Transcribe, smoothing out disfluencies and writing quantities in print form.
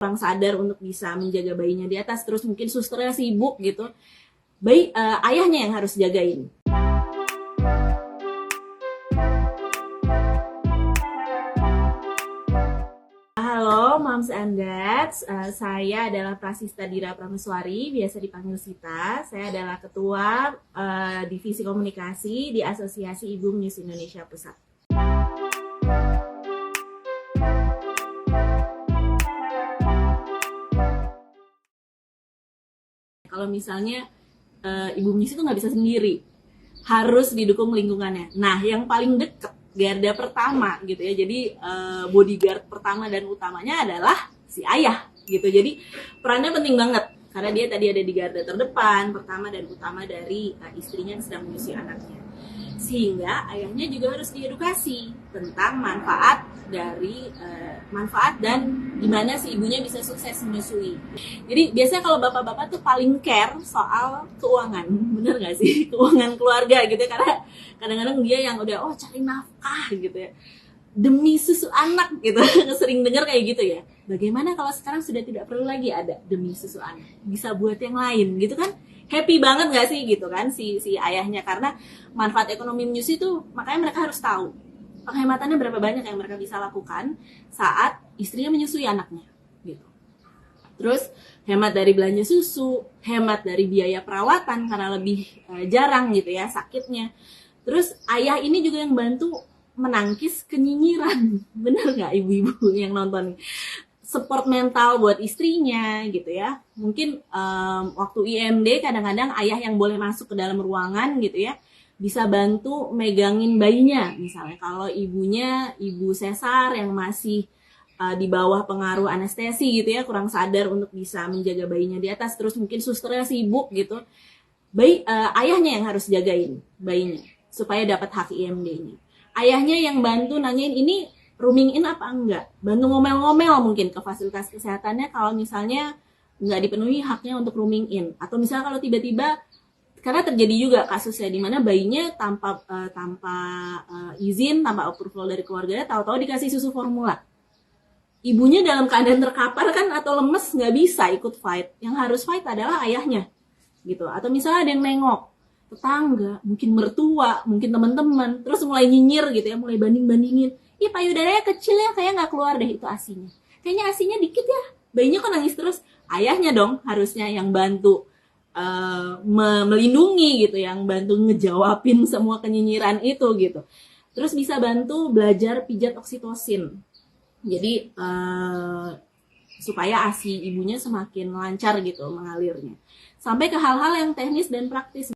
kurang sadar untuk bisa menjaga bayinya di atas, terus mungkin susternya sibuk gitu, ayahnya yang harus jagain. Halo Moms and Dads, saya adalah Prasista Dira Prameswari, biasa dipanggil Sita. Saya adalah Ketua Divisi Komunikasi di Asosiasi Ibu Menyusui Indonesia Pusat. Kalau misalnya ibu menyusui itu nggak bisa sendiri, harus didukung lingkungannya. Nah, yang paling deket, garda pertama gitu ya. Jadi bodyguard pertama dan utamanya adalah si ayah gitu. Jadi perannya penting banget karena dia tadi ada di garda terdepan, pertama dan utama dari istrinya yang sedang menyusui anaknya. Sehingga ayahnya juga harus diedukasi tentang manfaat dan gimana si ibunya bisa sukses menyusui. Jadi biasanya kalau bapak-bapak tuh paling care soal keuangan, bener nggak sih? Keuangan keluarga gitu ya, karena kadang-kadang dia yang udah cari nafkah gitu ya demi susu anak gitu. Sering dengar kayak gitu ya. Bagaimana kalau sekarang sudah tidak perlu lagi ada demi susu anak, bisa buat yang lain gitu kan? Happy banget nggak sih gitu kan si ayahnya, karena manfaat ekonomi menyusui itu makanya mereka harus tahu penghematannya berapa banyak yang mereka bisa lakukan saat istrinya menyusui anaknya gitu. Terus hemat dari belanja susu, hemat dari biaya perawatan karena lebih jarang gitu ya sakitnya. Terus ayah ini juga yang bantu menangkis kenyinyiran, bener nggak ibu-ibu yang nonton? Support mental buat istrinya gitu ya. Mungkin waktu IMD kadang-kadang ayah yang boleh masuk ke dalam ruangan gitu ya, bisa bantu megangin bayinya. Misalnya kalau ibunya ibu sesar yang masih di bawah pengaruh anestesi gitu ya, kurang sadar untuk bisa menjaga bayinya di atas, terus mungkin susternya sibuk gitu, ayahnya yang harus jagain bayinya supaya dapat hak IMD-nya. Ayahnya yang bantu nanyain ini rooming in apa enggak, bantu ngomel-ngomel mungkin ke fasilitas kesehatannya kalau misalnya nggak dipenuhi haknya untuk rooming in, atau misalnya kalau tiba-tiba, karena terjadi juga kasusnya di mana bayinya tanpa izin, tanpa approval dari keluarganya, tahu-tahu dikasih susu formula. Ibunya dalam keadaan terkapar kan atau lemes, nggak bisa ikut fight. Yang harus fight adalah ayahnya gitu. Atau misalnya ada yang nengok, tetangga, mungkin mertua, mungkin teman-teman, terus mulai nyinyir gitu ya, mulai banding-bandingin. Ih, payudaranya kecil ya, kayak nggak keluar deh itu asinya. Kayaknya asinya dikit ya, bayinya kok nangis terus. Ayahnya dong harusnya yang bantu melindungi gitu, yang bantu ngejawabin semua kenyinyiran itu gitu. Terus bisa bantu belajar pijat oksitosin. Jadi supaya ASI ibunya semakin lancar gitu mengalirnya. Sampai ke hal-hal yang teknis dan praktis.